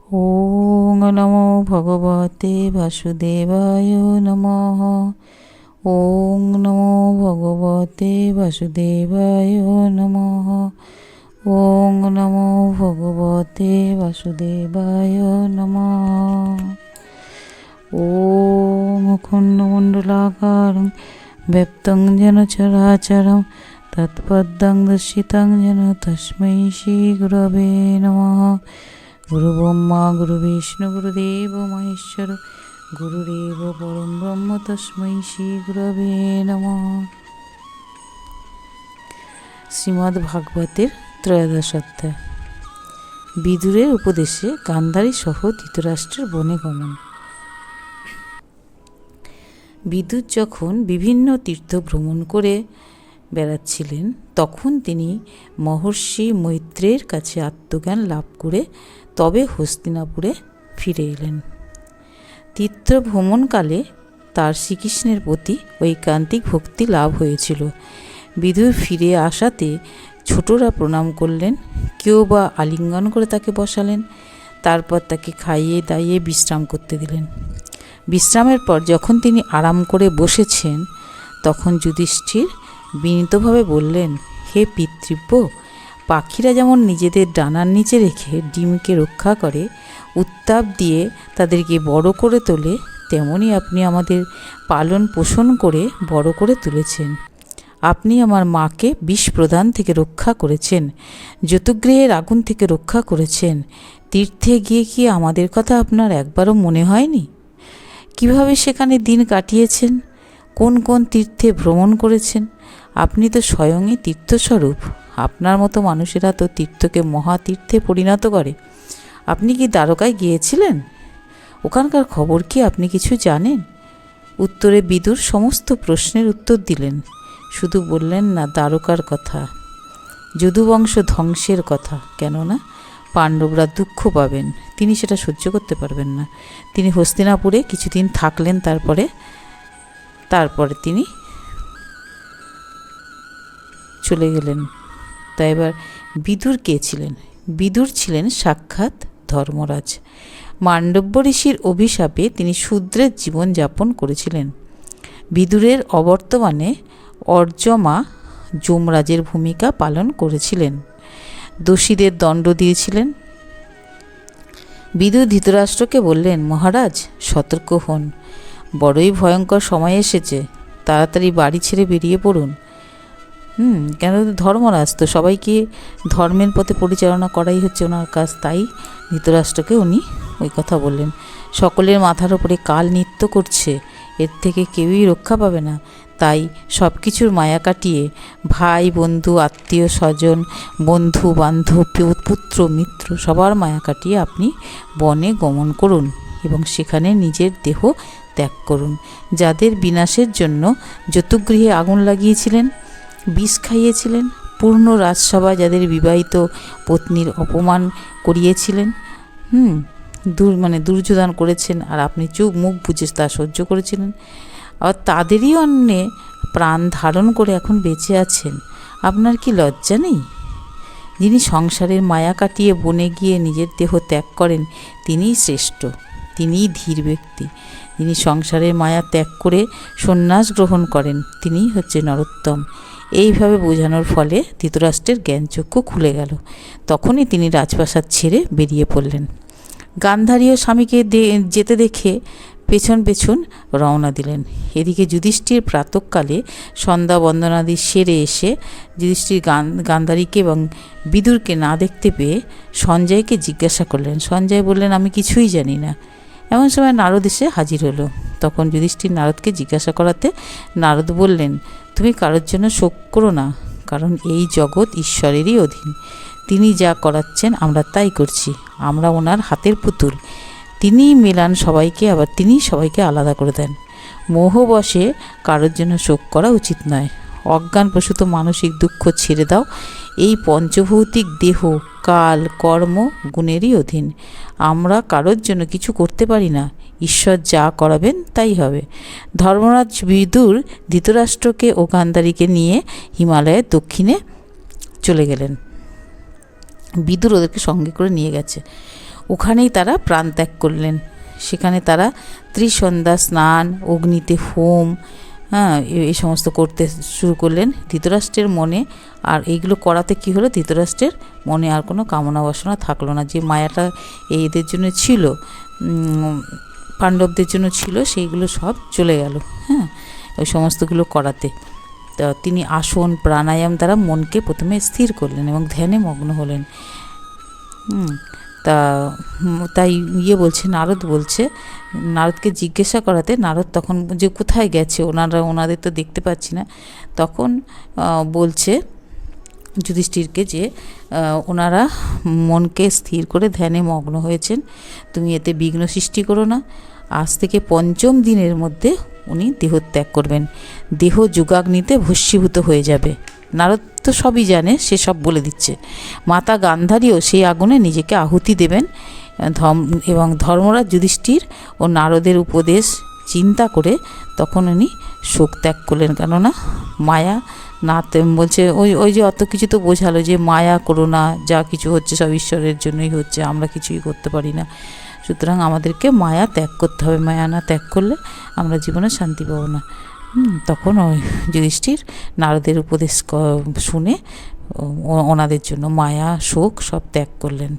ওং নমো ভগবতে বাসুদেবায় নমঃ। ওং নমো ভগবতে বাসুদেবায় নমঃ। ওং নমো ভগবতে বাসুদেবায় নমঃ। ওং অখণ্ডমণ্ডলাকারং ব্যপ্তং যেন চরাচরম তৎপদং দর্শিতং যেন তস্मै শ্রী গুরবে নমঃ। গুরু ব্রহ্মা গুরু বিষ্ণু গুরুদেব মহেশ্বর গুরুদেব পরম ব্রহ্ম তস্मै শ্রী গুরবে নমঃ। শ্রীমদ্ ভাগবতের ত্রয়োদশ অধ্যায়। বিদুরের উপদেশে গান্ধারী সহ ধৃতরাষ্ট্রের বনে গমন। বিদুর যখন বিভিন্ন তীর্থ ভ্রমণ করে বেড়াচ্ছিলেন, তখন তিনি মহর্ষি মৈত্রেয়ের কাছে আত্মজ্ঞান লাভ করে তবে হস্তিনাপুরে ফিরে এলেন। তীর্থ ভ্রমণকালে তার শ্রীকৃষ্ণের প্রতি ঐকান্তিক ভক্তি লাভ হয়েছিল। বিদুর ফিরে আসাতে ছোটরা প্রণাম করলেন, কেউ বা আলিঙ্গন করে তাকে বসালেন, তারপর তাকে খাইয়ে দাইয়ে বিশ্রাম করতে দিলেন। বিশ্রামের পর যখন তিনি আরাম করে বসেছেন, তখন যুধিষ্ঠির বিনীতভাবে বললেন, হে পিতৃব্য, পাখিরা যেমন নিজেদের ডানার নিচে রেখে ডিমকে রক্ষা করে, উত্তাপ দিয়ে তাদেরকে বড় করে তোলে, তেমনি আপনি আমাদের পালন পোষণ করে বড় করে তুলেছেন। আপনি আমার মাকে বিষ প্রদান থেকে রক্ষা করেছেন, জতুগৃহের আগুন থেকে রক্ষা করেছেন। তীর্থে গিয়ে কি আমাদের কথা আপনার একবারও মনে হয়নি? কিভাবে সেখানে দিন কাটিয়েছেন, কোন কোন তীর্থে ভ্রমণ করেছেন? আপনি তো স্বয়ংই তীর্থস্বরূপ। আপনার মতো মানুষেরা তো তীর্থকে মহাতীর্থে পরিণত করে। আপনি কি দ্বারকায় গিয়েছিলেন? ওখানকার খবর কি আপনি কিছু জানেন? উত্তরে বিদুর সমস্ত প্রশ্নের উত্তর দিলেন, শুধু বললেন না দ্বারকার কথা, যদুবংশ ধ্বংসের কথা। কেননা পাণ্ডবরা দুঃখ পাবেন, তিনি সেটা সহ্য করতে পারবেন না। তিনি হস্তিনাপুরে কিছুদিন থাকলেন, তারপরে তিনি চলে গেলেন। তাই এবার বিদুর কে ছিলেন? বিদুর ছিলেন সাক্ষাৎ ধর্মরাজ। মান্ডব্য ঋষির অভিশাপে তিনি শূদ্রের জীবন যাপন করেছিলেন। বিদুরের অবর্তমানে অর্যমা যমরাজের ভূমিকা পালন করেছিলেন, দোষীদের দণ্ড দিয়েছিলেন। বিদুর ধৃতরাষ্ট্রকে বললেন, মহারাজ সতর্ক হন, বড়ই ভয়ঙ্কর সময় এসেছে, তাড়াতাড়ি বাড়ি ছেড়ে বেরিয়ে পড়ুন। কেন? ধর্মরাজ তো, সবাইকে ধর্মের পথে পরিচালনা করাই হচ্ছে ওনার কাজ। তাই ধৃতরাষ্ট্রকে উনি ওই কথা বললেন। সকলের মাথার ওপরে কাল নৃত্য করছে, এর থেকে কেউই রক্ষা পাবে না। তাই সব কিছুর মায়া কাটিয়ে, ভাই বন্ধু আত্মীয় স্বজন বন্ধু বান্ধব পুত্র মিত্র সবার মায়া কাটিয়ে আপনি বনে গমন করুন এবং সেখানে নিজের দেহ ত্যাগ করুন। যাদের বিনাশের জন্য জতুগৃহে আগুন লাগিয়েছিলেন, বিষ খাইয়েছিলেন, পূর্ণ রাজসভায় যাদের বিবাহিত পত্নীর অপমান করিয়েছিলেন, দুর্যোধন করেছেন, আর আপনি চুপ মুখ বুঝে তা সহ্য করেছিলেন, আর তাদেরই অন্যে প্রাণ ধারণ করে এখন বেঁচে আছেন। আপনার কি লজ্জা নেই? যিনি সংসারের মায়া কাটিয়ে বনে গিয়ে নিজের দেহ ত্যাগ করেন, তিনিই শ্রেষ্ঠ, তিনিই ধীর ব্যক্তি। যিনি সংসারের মায়া ত্যাগ করে সন্ন্যাস গ্রহণ করেন, তিনিই হচ্ছে নরোত্তম। এইভাবে বোঝানোর ফলে ধৃতরাষ্ট্রের জ্ঞানচক্ষু খুলে গেল। তখনই তিনি রাজপ্রাসাদ ছেড়ে বেরিয়ে পড়লেন। গান্ধারীও স্বামীকে যেতে দেখে পেছন পেছন রওনা দিলেন। এদিকে যুধিষ্ঠির প্রাতঃকালে সন্ধ্যা বন্দনাদি সেরে এসে যুধিষ্ঠির গান্ধারীকে এবং বিদুরকে না দেখতে পেয়ে সঞ্জয়কে জিজ্ঞাসা করলেন। সঞ্জয় বললেন, আমি কিছুই জানি না। এমন সময় নারদ এসে হাজির হলো। তখন যুধিষ্ঠির নারদকে জিজ্ঞাসা করাতে নারদ বললেন, তুমি কারোর জন্য শোক করো না, কারণ এই জগৎ ঈশ্বরেরই অধীন। তিনি যা করাচ্ছেন আমরা তাই করছি, আমরা ওনার হাতের পুতুল। তিনিই মেলান সবাইকে, আবার তিনিই সবাইকে আলাদা করে দেন। মোহবশে কারোর জন্য শোক করা উচিত নয়। অজ্ঞানপ্রসূত মানসিক দুঃখ ছেড়ে দাও। এই পঞ্চভৌতিক দেহ কাল কর্ম গুণেরই অধীন। আমরা কারোর জন্য কিছু করতে পারি না, ঈশ্বর যা করাবেন তাই হবে। ধর্মরাজ বিদুর ধৃতরাষ্ট্রকে ও গান্ধারীকে নিয়ে হিমালয়ের দক্ষিণে চলে গেলেন। বিদুর ওদেরকে সঙ্গে করে নিয়ে গেছে। ওখানেই তারা প্রাণ ত্যাগ করলেন। সেখানে তারা ত্রিসন্ধ্যা স্নান, অগ্নিতে হোম, হ্যাঁ, এই সমস্ত করতে শুরু করলেন ধৃতরাষ্ট্রের মনে। আর এইগুলো করাতে কি হলো, ধৃতরাষ্ট্রের মনে আর কোনো কামনা বাসনা থাকলো না। যে মায়াটা এদের জন্য ছিল, পাণ্ডবদের জন্য ছিল, সেইগুলো সব চলে গেল। হ্যাঁ, ওই সমস্তগুলো করাতে তা তিনি আসন প্রাণায়াম দ্বারা মনকে প্রথমে স্থির করলেন এবং ধ্যানে মগ্ন হলেন। তাই বলছে, নারদ বলছে, নারদকে জিজ্ঞাসা করাতে নারদ তখন যে কোথায় গেছে, ওনাদের তো দেখতে পাচ্ছি না। তখন বলছে যুধিষ্ঠিরকে যে ওনারা মনকে স্থির করে ধ্যানে মগ্ন হয়েছেন, তুমি এতে বিঘ্ন সৃষ্টি করো না। আজ থেকে 5ম দিনের মধ্যে উনি দেহত্যাগ করবেন, দেহ যুগাগ্নিতে ভস্মীভূত হয়ে যাবে। নারদ তো সবই জানে, সে সব বলে দিচ্ছে। মাতা গান্ধারীও সেই আগুনে নিজেকে আহুতি দেবেন। এবং ধর্মরাজ যুধিষ্ঠির ও নারদের উপদেশ চিন্তা করে তখন উনি শোক ত্যাগ করলেন। কেননা মায়া না, বলছে ওই যে অত কিছু তো বোঝালো যে মায়া করো না, যা কিছু হচ্ছে সব ঈশ্বরের জন্যই হচ্ছে, আমরা কিছুই করতে পারি না। সুতরাং আমাদেরকে মায়া ত্যাগ করতে হবে, মায়া না ত্যাগ করলে আমরা জীবনে শান্তি পাবো না। তখন ওই যুধিষ্ঠির নারদের উপদেশ শুনে ওনাদের জন্য মায়া শোক সব ত্যাগ করলেন।